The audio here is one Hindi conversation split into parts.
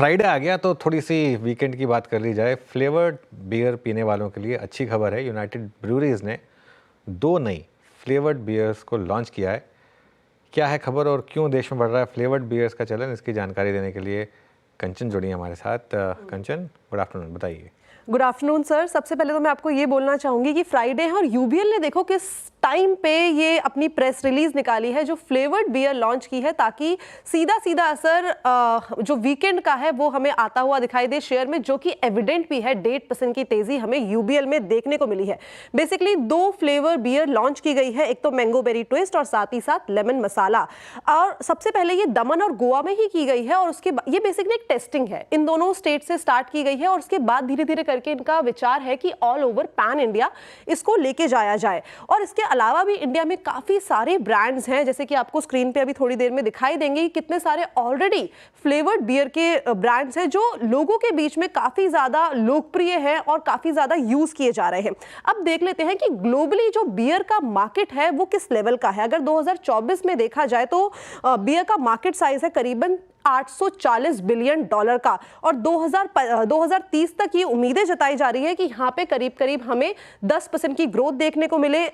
फ्राइडे आ गया तो थोड़ी सी वीकेंड की बात कर ली जाए। फ्लेवर्ड बियर पीने वालों के लिए अच्छी खबर है। यूनाइटेड ब्रूरीज ने 2 नई फ्लेवर्ड बियर्स को लॉन्च किया है। क्या है खबर और क्यों देश में बढ़ रहा है फ्लेवर्ड बियर्स का चलन, इसकी जानकारी देने के लिए कंचन जुड़ी हमारे साथ। कंचन, गुड आफ्टरनून, बताइए। Good afternoon sir. सबसे पहले तो मैं आपको ये बोलना चाहूँगी कि फ्राइडे है और यूबीएल ने देखो किस टाइम पे ये अपनी प्रेस रिलीज निकाली है जो फ्लेवर्ड बियर लॉन्च की है, ताकि सीधा सीधा असर जो वीकेंड का है वो हमें आता हुआ दिखाई दे शेयर में, जो कि एविडेंट भी है। 1.5% की तेजी हमें यूबीएल में देखने को मिली है। बेसिकली 2 फ्लेवर बियर लॉन्च की गई है, एक तो मैंगो बेरी ट्विस्ट और साथ ही साथ लेमन मसाला। और सबसे पहले ये दमन और गोवा में ही की गई है और उसके ये बेसिकली एक टेस्टिंग है, इन दोनों स्टेट से स्टार्ट की गई है और उसके बाद धीरे धीरे करके इनका विचार है कि ऑल ओवर पैन इंडिया इसको लेके जाया जाए। और इसके अलावा भी इंडिया में काफी सारे ब्रांड्स हैं, जैसे कि आपको स्क्रीन पे अभी थोड़ी देर में दिखाई देंगे कि कितने सारे ऑलरेडी फ्लेवर्ड बियर के ब्रांड्स हैं जो लोगों के बीच में काफी ज्यादा लोकप्रिय है और काफी ज्यादा यूज किए जा रहे हैं। अब देख लेते हैं कि ग्लोबली जो बियर का मार्केट है वो किस लेवल का है। अगर 2024 में देखा जाए तो बियर का मार्केट साइज है करीबन $840 बिलियन का और 2030 तक ये उम्मीदें जताई जा रही है कि यहाँ पे करीब करीब हमें 10% की ग्रोथ देखने को मिले।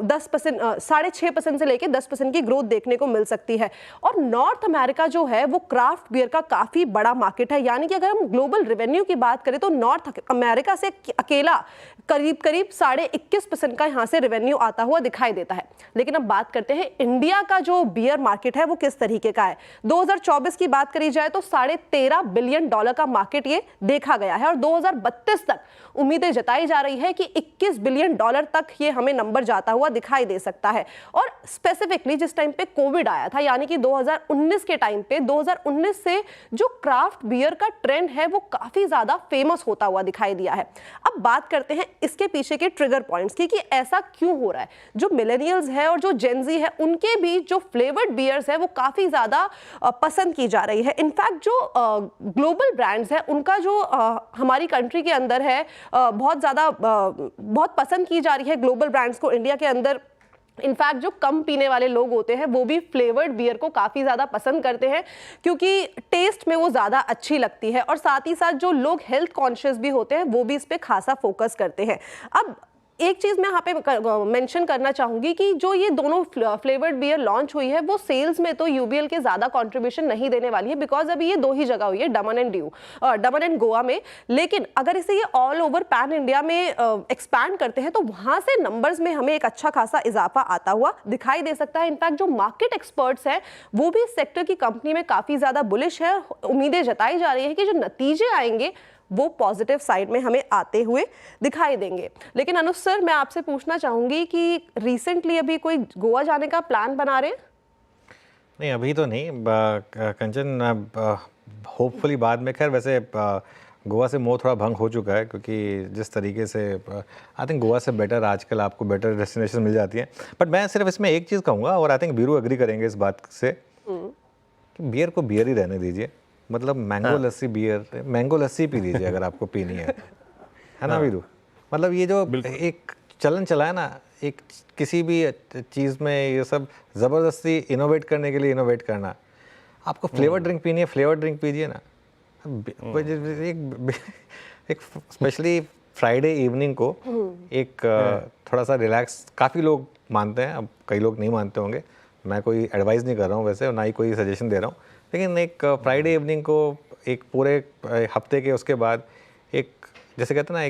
10% 6.5% से लेके 10% की ग्रोथ देखने को मिल सकती है। और नॉर्थ अमेरिका जो है वो क्राफ्ट बियर का काफी बड़ा मार्केट है, यानी कि अगर हम ग्लोबल रेवेन्यू की बात करें तो नॉर्थ अमेरिका से अकेला करीब करीब 21.5% का यहाँ से रेवेन्यू आता हुआ दिखाई देता है। लेकिन अब बात करते हैं इंडिया का जो बियर मार्केट है वो किस तरीके का है। 2024 की बात करी जाए तो $13.5 बिलियन का मार्केट ये देखा गया है और 2032 तक उम्मीदें जताई जा रही है कि $21 बिलियन तक ये हमें नंबर जाता हुआ दिखाई दे सकता है। और स्पेसिफिकली जिस टाइम पे कोविड आया था, यानी कि 2019 के टाइम पे, 2019 से जो क्राफ्ट बियर का ट्रेंड है वो काफी ज्यादा फेमस होता हुआ दिखाई दिया है। अब बात करते हैं इसके पीछे के ट्रिगर पॉइंट्स की कि ऐसा क्यों हो रहा है। जो मिलेनियल्स है और जो जेनजी है उनके बीच जो फ्लेवर्ड बियर्स है वो काफी ज्यादा पसंद की जा रही है। इनफैक्ट जो ग्लोबल ब्रांड्स है उनका जो हमारी कंट्री के अंदर है बहुत पसंद की जा रही है ग्लोबल ब्रांड्स को इंडिया के अंदर। इनफैक्ट जो कम पीने वाले लोग होते हैं वो भी फ्लेवर्ड बियर को काफ़ी ज़्यादा पसंद करते हैं क्योंकि टेस्ट में वो ज़्यादा अच्छी लगती है। और साथ ही साथ जो लोग हेल्थ कॉन्शियस भी होते हैं वो भी इस पर खासा फोकस करते हैं। अब एक चीज़ मैं यहाँ पे मेंशन करना चाहूँगी कि जो ये दोनों फ्लेवर्ड बियर लॉन्च हुई है वो सेल्स में तो यूबीएल के ज़्यादा कंट्रीब्यूशन नहीं देने वाली है, बिकॉज अभी ये 2 ही जगह हुई है, दमन एंड गोवा में। लेकिन अगर इसे ये ऑल ओवर पैन इंडिया में एक्सपैंड करते हैं तो वहाँ से नंबर्स में हमें एक अच्छा खासा इजाफा आता हुआ दिखाई दे सकता है। इनफैक्ट जो मार्केट एक्सपर्ट्स हैं वो भी इस सेक्टर की कंपनी में काफ़ी ज़्यादा बुलिश है। उम्मीदें जताई जा रही है कि जो नतीजे आएंगे वो पॉजिटिव साइड में हमें आते हुए दिखाई देंगे। लेकिन अनुज सर, मैं आपसे पूछना चाहूंगी कि रिसेंटली अभी कोई गोवा जाने का प्लान बना रहे हैं? नहीं, अभी तो नहीं कंचन, होपफुली बाद में। खैर वैसे गोवा से मोह थोड़ा भंग हो चुका है क्योंकि जिस तरीके से आई थिंक गोवा से बेटर आजकल आपको बेटर डेस्टिनेशन मिल जाती है। बट मैं सिर्फ इसमें एक चीज़ कहूँगा और आई थिंक बीरू एग्री करेंगे इस बात से कि बियर को बियर ही रहने दीजिए। मतलब मैंगो लस्सी बियर, मैंगो लस्सी पी लीजिए अगर आपको पीनी है ना वीरू। मतलब ये जो एक चलन चला है ना, एक किसी भी चीज़ में ये सब ज़बरदस्ती इनोवेट करने के लिए इनोवेट करना। आपको फ्लेवर ड्रिंक पीनी है, फ्लेवर ड्रिंक पीजिए ना। एक स्पेशली फ्राइडे इवनिंग को एक थोड़ा सा रिलैक्स, काफ़ी लोग मानते हैं, अब कई लोग नहीं मानते होंगे। मैं कोई एडवाइस नहीं कर रहा हूँ वैसे और ना ही कोई सजेशन दे रहा हूँ, लेकिन एक फ्राइडे इवनिंग को एक पूरे हफ्ते के उसके बाद एक, जैसे कहते हैं ना,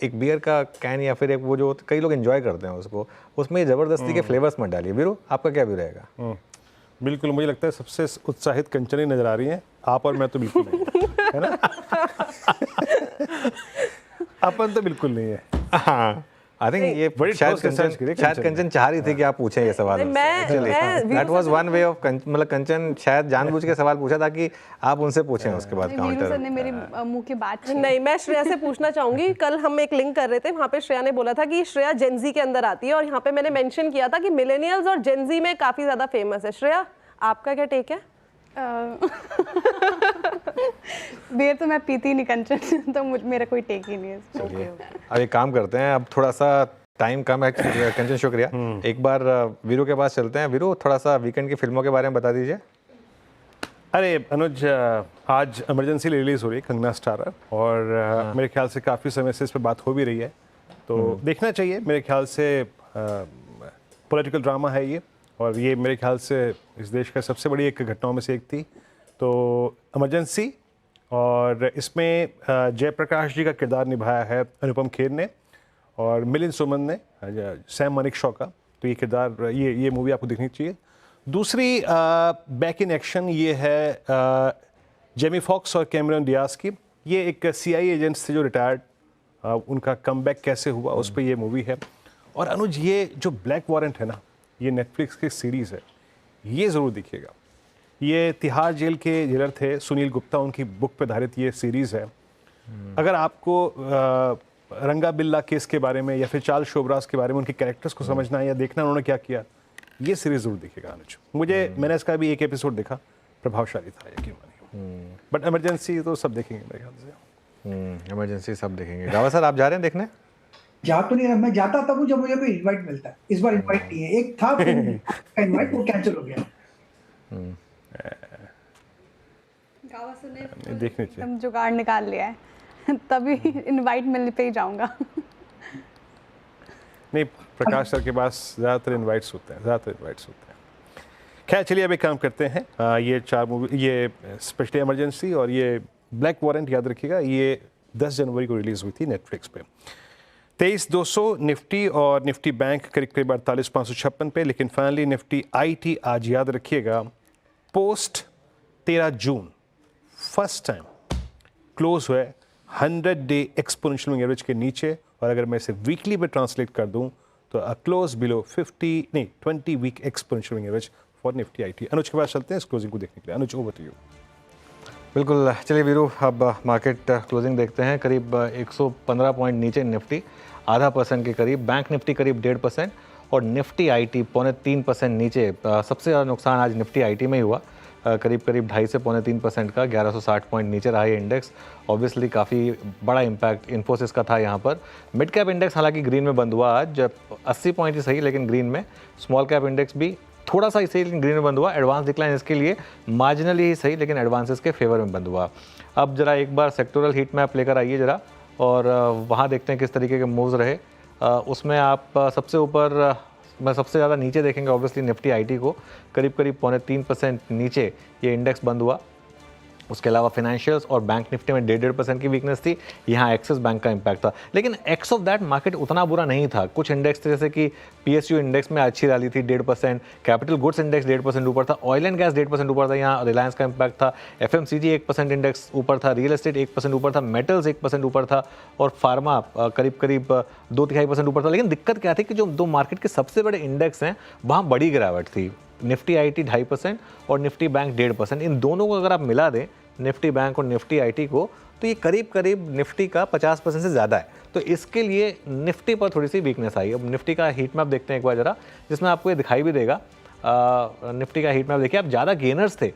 एक बियर का कैन या फिर एक वो जो कई लोग एंजॉय करते हैं उसको, उसमें ज़बरदस्ती के फ्लेवर्स मत डालिए। वीरू, आपका क्या व्यू रहेगा? बिल्कुल, मुझे लगता है सबसे उत्साहित कंचन ही नजर आ रही हैं, आप और मैं तो बिल्कुल नहीं है ना। अपन तो बिल्कुल नहीं है। हाँ, आई थिंक ये शायद कंचन चाह रही थी कि आप पूछें ये सवाल। That was one way of, मतलब कंचन शायद जानबूझ के सवाल पूछा था कि आप उनसे पूछें उसके बाद काउंटर। ने मेरी मुंह की बात नहीं, मैं श्रेया से पूछना चाहूंगी। कल हम एक लिंक कर रहे थे, वहाँ पे श्रेया ने बोला था कि श्रेया जेनजी के अंदर आती है और यहाँ पे मैंने मेंशन किया था कि मिलेनियल्स और जेनजी में काफी ज्यादा फेमस है। श्रेया, आपका क्या टेक है? बियर तो मैं पीती नहीं कंचन, तो मेरा कोई टेक ही नहीं है। अब एक काम करते हैं, अब थोड़ा सा टाइम कम है कंचन, शुक्रिया। एक बार वीरू के पास चलते हैं। वीरू, थोड़ा सा वीकेंड की फिल्मों के बारे में बता दीजिए। अरे अनुज, आज इमरजेंसी रिलीज़ हो रही है कंगना स्टारर, और मेरे ख्याल से काफ़ी समय से इस पर बात हो भी रही है, तो देखना चाहिए। मेरे ख्याल से पॉलिटिकल ड्रामा है ये, और ये मेरे ख्याल से इस देश का सबसे बड़ी एक घटनाओं में से एक थी। तो इमरजेंसी, और इसमें जयप्रकाश जी का किरदार निभाया है अनुपम खेर ने, और मिलिंद सुमन ने सैम मानेकशॉ का। तो ये किरदार, ये मूवी आपको देखनी चाहिए। दूसरी बैक इन एक्शन ये है जेमी फॉक्स और कैमरन डियाज की। ये एक CIA एजेंट्स थे जो रिटायर्ड, उनका कमबैक कैसे हुआ उस पर ये मूवी है। और अनुज, ये जो ब्लैक वारंट है ना, ये नेटफ्लिक्स की सीरीज़ है, ये ज़रूर देखिएगा। ये तिहाड़ जेल के जेलर थे सुनील गुप्ता, उनकी बुक पे आधारित ये सीरीज़ है। अगर आपको रंगा बिल्ला केस के बारे में या फिर चार्ल्स शोबराज के बारे में, उनके कैरेक्टर्स को समझना है या देखना उन्होंने क्या किया, ये सीरीज जरूर देखिएगा अनुज। मैंने इसका भी एक एपिसोड देखा, प्रभावशाली था, यकीन मानिए। बट इमरजेंसी तो सब देखेंगे मेरे ख्याल से। इमरजेंसी सब देखेंगे। रावत सर, आप जा रहे हैं देखने? जा तो नहीं रहा, मैं जाता तब जब मुझे कोई इनवाइट मिलता है। इस बार इनवाइट नहीं है, एक था का इनवाइट, वो कैंसिल हो गया। देखने चाहिए। एकदम जुगाड़ निकाल लिया है तभी इनवाइट मिलने पे ही जाऊंगा। नहीं, प्रकाश सर के पास ज़्यादातर इनवाइट्स होते हैं, खैर चलिए अब एक काम करते हैं। ये 4 मूवी, ये स्पेशली इमरजेंसी और ये ब्लैक वारंट, याद रखिएगा ये 10 जनवरी को रिलीज़ हुई थी नेटफ्लिक्स पे। 23,200 निफ्टी और निफ्टी बैंक करीब करीब 48,556 पे। लेकिन फाइनली निफ्टी IT आज, याद रखिएगा, post 13 June first time close हुआ है 100 डे एक्सपोनेंशियल मूविंग एवरेज के नीचे। और अगर मैं इसे वीकली पे ट्रांसलेट कर दूं तो close below 20 week exponential moving average for Nifty IT। Anuj के पास चलते हैं इस क्लोजिंग को देखने के लिए। अनुज, ओवर टू यू। बिल्कुल, चलिए वीरू, अब मार्केट क्लोजिंग देखते हैं। करीब 115 पॉइंट नीचे निफ्टी, 0.5% के करीब। बैंक निफ्टी करीब 1.5% और निफ्टी IT 2.25% नीचे। सबसे ज़्यादा नुकसान आज निफ्टी IT में ही हुआ, करीब 2.5 से 2.25% का। 1160 पॉइंट नीचे रहा ये इंडेक्स। ऑब्वियसली काफ़ी बड़ा इम्पैक्ट इन्फोसिस का था यहाँ पर। मिड कैप इंडेक्स हालांकि ग्रीन में बंद हुआ आज, 80 पॉइंट ही सही लेकिन ग्रीन में। स्मॉल कैप इंडेक्स भी थोड़ा सा ही सही लेकिन ग्रीन में बंद हुआ। एडवांस डिक्लाइन इसके लिए मार्जिनली ही सही लेकिन एडवांसेस के फेवर में बंद हुआ। अब जरा एक बार सेक्टोरल हीट मैप लेकर आइए जरा, और वहाँ देखते हैं किस तरीके के मूव्स रहे। उसमें आप सबसे ऊपर, मैं सबसे ज़्यादा नीचे देखेंगे ऑब्वियसली निफ्टी IT को, करीब 3.5% नीचे ये इंडेक्स बंद हुआ। उसके अलावा फाइनेंशियल्स और बैंक निफ्टी में 1.5% की वीकनेस थी। यहाँ एक्सिस बैंक का इम्पैक्ट था, लेकिन एक्स ऑफ दैट मार्केट उतना बुरा नहीं था। कुछ इंडेक्स थे जैसे कि PSU इंडेक्स में अच्छी रैली थी 1.5%, कैपिटल गुड्स इंडेक्स 1.5% ऊपर था, ऑयल एंड गैस 1.5% ऊपर था, यहाँ रिलायंस का इम्पैक्ट था, FMCG 1% इंडेक्स ऊपर था, रियल एस्टेट 1% ऊपर था, मेटल्स 1% ऊपर था, और फार्मा करीब 2.5% ऊपर था। लेकिन दिक्कत क्या थी कि जो 2 मार्केट के सबसे बड़े इंडेक्स हैं वहाँ बड़ी गिरावट थी। निफ्टी IT 2.5% और निफ्टी बैंक 1.5%। इन दोनों को अगर आप मिला दें, निफ्टी बैंक और निफ्टी IT को, तो ये करीब निफ्टी का 50% से ज़्यादा है। तो इसके लिए निफ्टी पर थोड़ी सी वीकनेस आई। अब निफ्टी का हीट मैप देखते हैं एक बार ज़रा, जिसमें आपको ये दिखाई भी देगा। निफ्टी का हीट मैप देखिए, आप ज़्यादा गेनर्स थे,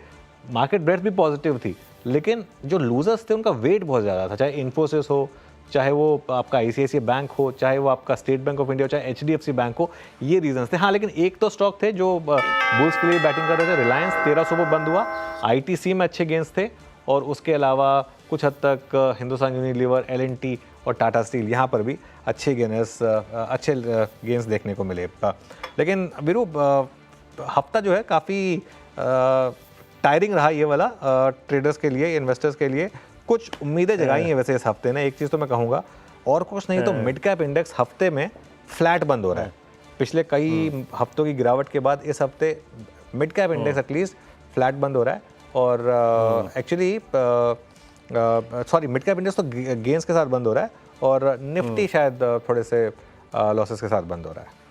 मार्केट ब्रेथ भी पॉजिटिव थी, लेकिन जो लूजर्स थे उनका वेट बहुत ज़्यादा था। चाहे इन्फोसिस हो, चाहे वो आपका ICICI बैंक हो, चाहे वो आपका स्टेट बैंक ऑफ इंडिया हो, चाहे HDFC बैंक हो, ये रीजंस थे। हाँ, लेकिन एक तो स्टॉक थे जो बुल्स के लिए बैटिंग कर रहे थे। रिलायंस 1300 पर बंद हुआ, ITC में अच्छे गेंस थे, और उसके अलावा कुछ हद तक हिंदुस्तान यूनिलीवर, L&T और टाटा स्टील, यहाँ पर भी अच्छे गेंस देखने को मिले। लेकिन वीरू, हफ्ता जो है काफ़ी टायरिंग रहा ये वाला ट्रेडर्स के लिए, इन्वेस्टर्स के लिए। कुछ उम्मीदें जगाई हैं वैसे इस हफ्ते ने। एक चीज़ तो मैं कहूँगा, और कुछ नहीं तो मिड कैप इंडेक्स हफ्ते में फ्लैट बंद हो रहा है। पिछले कई हफ्तों की गिरावट के बाद इस हफ्ते mid cap index at least flat बंद हो रहा है। और एक्चुअली मिड कैप इंडेक्स तो गेंस के साथ बंद हो रहा है, और निफ्टी शायद थोड़े से लॉसेस के साथ बंद हो रहा है।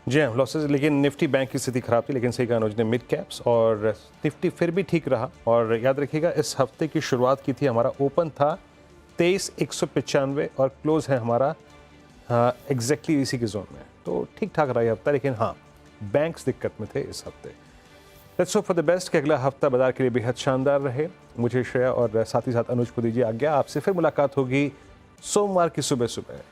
जी हाँ, लॉसेज। लेकिन निफ्टी बैंक की स्थिति खराब थी, लेकिन सही कहा अनुज ने, मिड कैप्स और निफ्टी फिर भी ठीक रहा। और याद रखिएगा, इस हफ्ते की शुरुआत की थी, हमारा ओपन था 23,195 और क्लोज है हमारा एग्जैक्टली इसी के जोन में। तो ठीक ठाक रहा ये हफ्ता, लेकिन हाँ, बैंक्स दिक्कत में थे इस हफ्ते। Let's hope for the best कि अगला हफ्ता बाजार के लिए बेहद शानदार रहे। मुझे श्रेया और साथ ही साथ अनुज को दीजिए आज्ञा। आपसे फिर मुलाकात होगी सोमवार की सुबह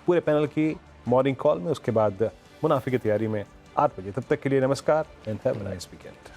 पूरे पैनल की मॉर्निंग कॉल में, उसके बाद मुनाफे की तैयारी में 8 बजे। तब तक के लिए नमस्कार and have a nice weekend.